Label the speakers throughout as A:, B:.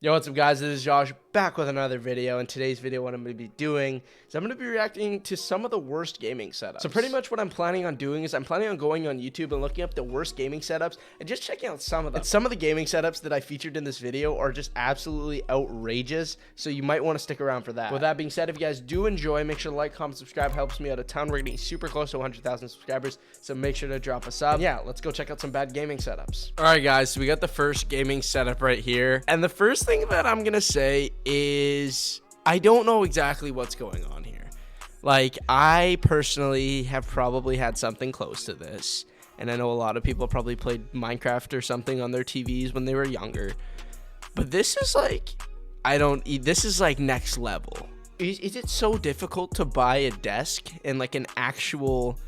A: Yo, what's up guys, this is Josh back with another video. In today's video, what I'm going to be doing is I'm going to be reacting to some of the worst gaming setups. So pretty much what I'm planning on doing is I'm planning on going on YouTube and looking up the worst gaming setups and just checking out some of them. And some of the gaming setups that I featured in this video are just absolutely outrageous, so you might want to stick around for that. With that being said, if you guys do enjoy, make sure to like, comment, subscribe. Helps me out a ton. We're getting super close to 100,000 subscribers, so make sure to drop a sub. And yeah, let's go check out some bad gaming setups. All right guys, so we got the first gaming setup right here, and the first thing that I'm gonna say is I don't know exactly what's going on here. Like, I personally have probably had something close to this, and I know a lot of people probably played Minecraft or something on their TVs when they were younger, but this is like, this is like next level. Is it so difficult to buy a desk and like an actual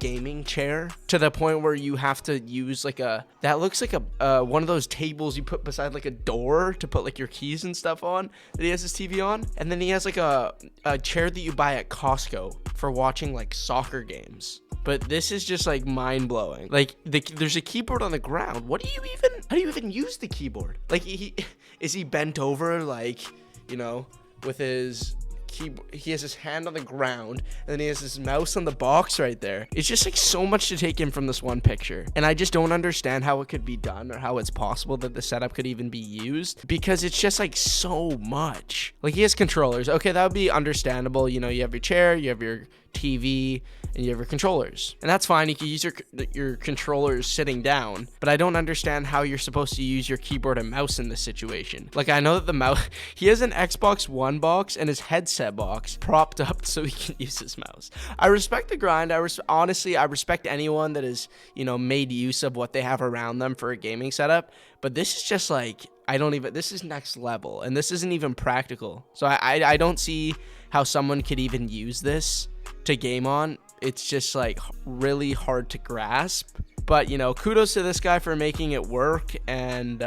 A: gaming chair to the point where you have to use like that looks like a one of those tables you put beside like a door to put like your keys and stuff on that he has his TV on? And then he has like a chair that you buy at Costco for watching like soccer games. But this is just like mind-blowing. Like, there's a keyboard on the ground. How do you even use the keyboard? Like, is he bent over, like, you know, with his he has his hand on the ground, and then he has his mouse on the box right there. It's just like so much to take in from this one picture, and I just don't understand how it could be done or how it's possible that the setup could even be used, because it's just like so much. Like, he has controllers. Okay, that would be understandable. You know, you have your chair, you have your TV, and you have your controllers, and that's fine. You can use your controllers sitting down, but I don't understand how you're supposed to use your keyboard and mouse in this situation. Like, I know that the mouse, he has an Xbox One box and his headset box propped up so he can use his mouse. I respect the grind. Honestly, I respect anyone that is, you know, made use of what they have around them for a gaming setup, but this is just like, this is next level, and this isn't even practical. So I don't see how someone could even use this to game on. It's just like really hard to grasp, but you know, kudos to this guy for making it work. And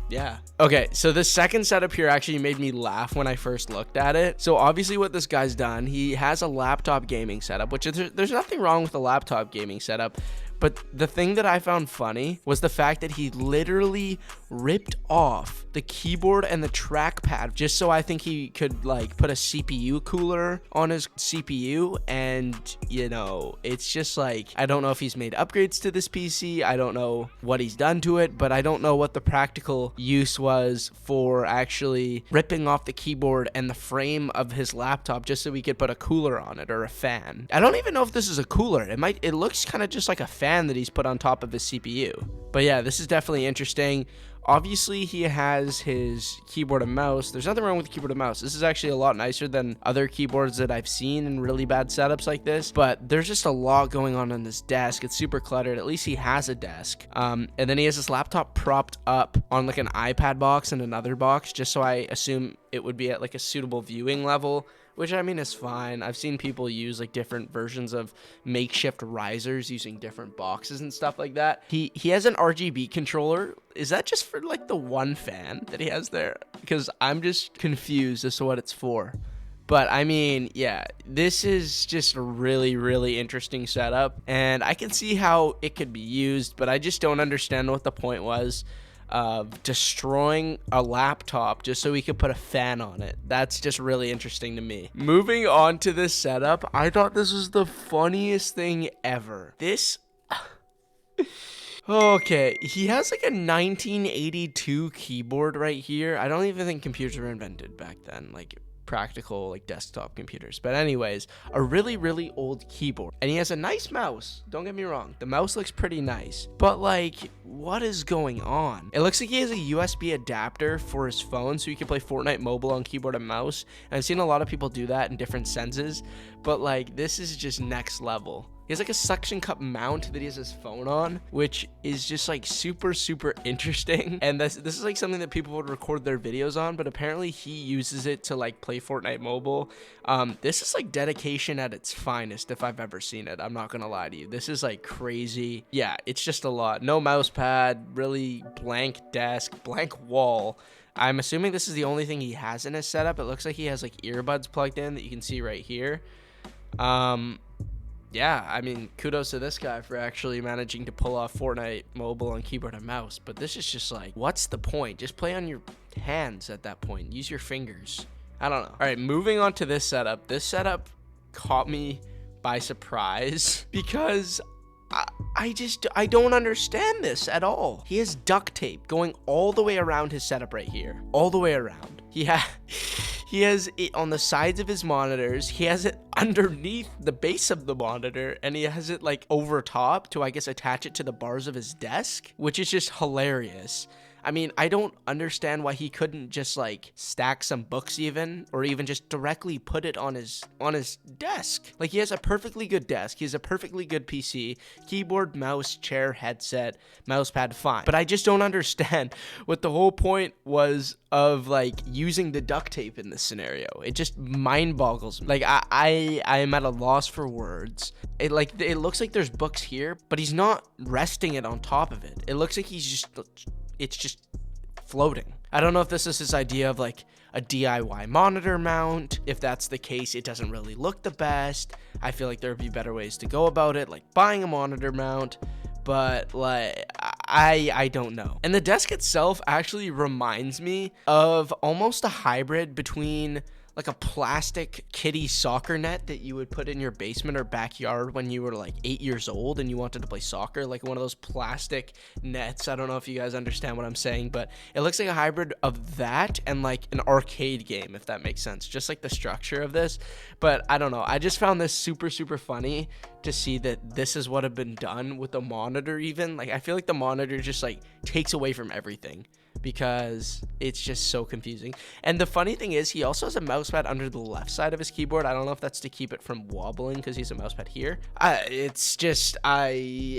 A: yeah. Okay, so the second setup here actually made me laugh when I first looked at it. So obviously what this guy's done, he has a laptop gaming setup, which there's nothing wrong with a laptop gaming setup. But the thing that I found funny was the fact that he literally ripped off the keyboard and the trackpad just so I think he could like put a CPU cooler on his CPU. And you know, it's just like, I don't know if he's made upgrades to this PC. I don't know what he's done to it, but I don't know what the practical use was for actually ripping off the keyboard and the frame of his laptop just so we could put a cooler on it or a fan. I don't even know if this is a cooler. It looks kind of just like a fan that he's put on top of his CPU. But yeah, this is definitely interesting. Obviously, he has his keyboard and mouse. There's nothing wrong with the keyboard and mouse. This is actually a lot nicer than other keyboards that I've seen in really bad setups like this. But there's just a lot going on this desk. It's super cluttered. At least he has a desk. And then he has his laptop propped up on like an iPad box and another box, just so I assume it would be at like a suitable viewing level, which I mean is fine. I've seen people use like different versions of makeshift risers using different boxes and stuff like that. He has an RGB controller. Is that just for like the one fan that he has there? Because I'm just confused as to what it's for. But I mean, yeah, this is just a really, really interesting setup, and I can see how it could be used, but I just don't understand what the point was of destroying a laptop just so we could put a fan on it. That's just really interesting to me. Moving on to this setup, I thought this was the funniest thing ever. Okay, he has like a 1982 keyboard right here. I don't even think computers were invented back then, like practical like desktop computers. But anyways, a really, really old keyboard, and he has a nice mouse. Don't get me wrong, the mouse looks pretty nice, but like, what is going on? It looks like he has a USB adapter for his phone so he can play Fortnite mobile on keyboard and mouse, and I've seen a lot of people do that in different senses, but like, this is just next level. He has like a suction cup mount that he has his phone on, which is just like super, super interesting. And this is like something that people would record their videos on, but apparently he uses it to like play Fortnite mobile. This is like dedication at its finest if I've ever seen it. I'm not gonna lie to you. This is like crazy. Yeah, it's just a lot. No mouse pad, really blank desk, blank wall. I'm assuming this is the only thing he has in his setup. It looks like he has like earbuds plugged in that you can see right here. yeah, I mean, kudos to this guy for actually managing to pull off Fortnite mobile on keyboard and mouse. But this is just like, what's the point? Just play on your hands at that point. Use your fingers. I don't know. All right, moving on to this setup. This setup caught me by surprise because I don't understand this at all. He has duct tape going all the way around his setup right here. All the way around. He has it on the sides of his monitors. He has it underneath the base of the monitor, and he has it like over top to, I guess, attach it to the bars of his desk, which is just hilarious. I mean, I don't understand why he couldn't just like stack some books even, or even just directly put it on his desk. Like, he has a perfectly good desk. He has a perfectly good PC, keyboard, mouse, chair, headset, mousepad, fine. But I just don't understand what the whole point was of like using the duct tape in this scenario. It just mind boggles me. Like, I am at a loss for words. It looks like there's books here, but he's not resting it on top of it. It looks like it's just floating. I don't know if this is his idea of like a DIY monitor mount. If that's the case, it doesn't really look the best. I feel like there would be better ways to go about it, like buying a monitor mount, but like I don't know. And the desk itself actually reminds me of almost a hybrid between like a plastic kiddie soccer net that you would put in your basement or backyard when you were like 8 years old and you wanted to play soccer, like one of those plastic nets. I don't know if you guys understand what I'm saying, but it looks like a hybrid of that and like an arcade game, if that makes sense, just like the structure of this. But I don't know, I just found this super funny to see that this is what had been done with the monitor. Even like, I feel like the monitor just like takes away from everything, because it's just so confusing. And the funny thing is, he also has a mousepad under the left side of his keyboard. I don't know if that's to keep it from wobbling, because he's a mousepad here. It's just, I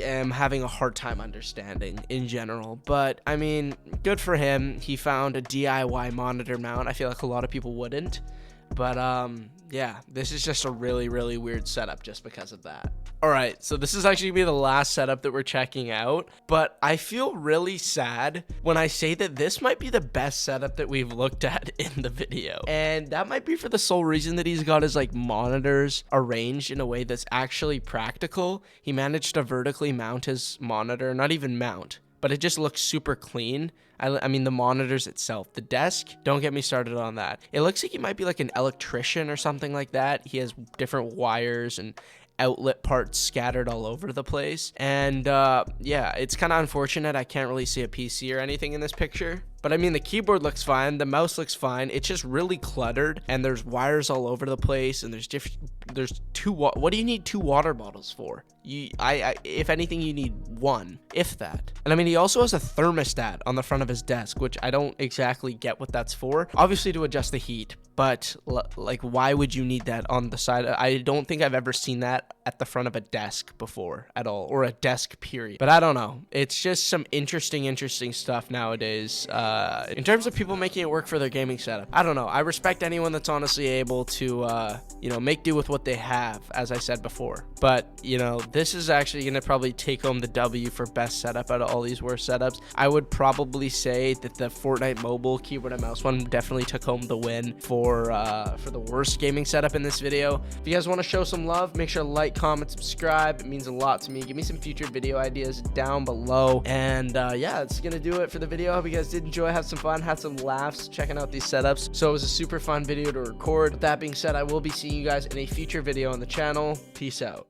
A: am having a hard time understanding in general. But I mean, good for him. He found a DIY monitor mount. I feel like a lot of people wouldn't. But yeah, this is just a really weird setup just because of that. All right, so this is actually gonna be the last setup that we're checking out, but I feel really sad when I say that this might be the best setup that we've looked at in the video. And that might be for the sole reason that he's got his like monitors arranged in a way that's actually practical. He managed to vertically mount his monitor, not even mount, but it just looks super clean. I mean, the monitors itself, the desk, don't get me started on that. It looks like he might be like an electrician or something like that. He has different wires and outlet parts scattered all over the place. And yeah, it's kind of unfortunate I can't really see a PC or anything in this picture. But I mean, the keyboard looks fine, the mouse looks fine. It's just really cluttered, and there's wires all over the place, and there's two. What do you need 2 water bottles for? If anything, you need 1, if that. And I mean, he also has a thermostat on the front of his desk, which I don't exactly get what that's for. Obviously to adjust the heat, but like, why would you need that on the side? I don't think I've ever seen that at the front of a desk before at all, or a desk period. But I don't know. It's just some interesting stuff nowadays. In terms of people making it work for their gaming setup, I don't know. I respect anyone that's honestly able to, you know, make do with what they have, as I said before. But, you know, this is actually going to probably take home the W for best setup out of all these worst setups. I would probably say that the Fortnite mobile keyboard and mouse one definitely took home the win for the worst gaming setup in this video. If you guys want to show some love, make sure to like, comment, subscribe. It means a lot to me. Give me some future video ideas down below. And yeah, that's going to do it for the video. I hope you guys did enjoy, had some fun, had some laughs checking out these setups. So it was a super fun video to record. With that being said, I will be seeing you guys in a future video on the channel. Peace out.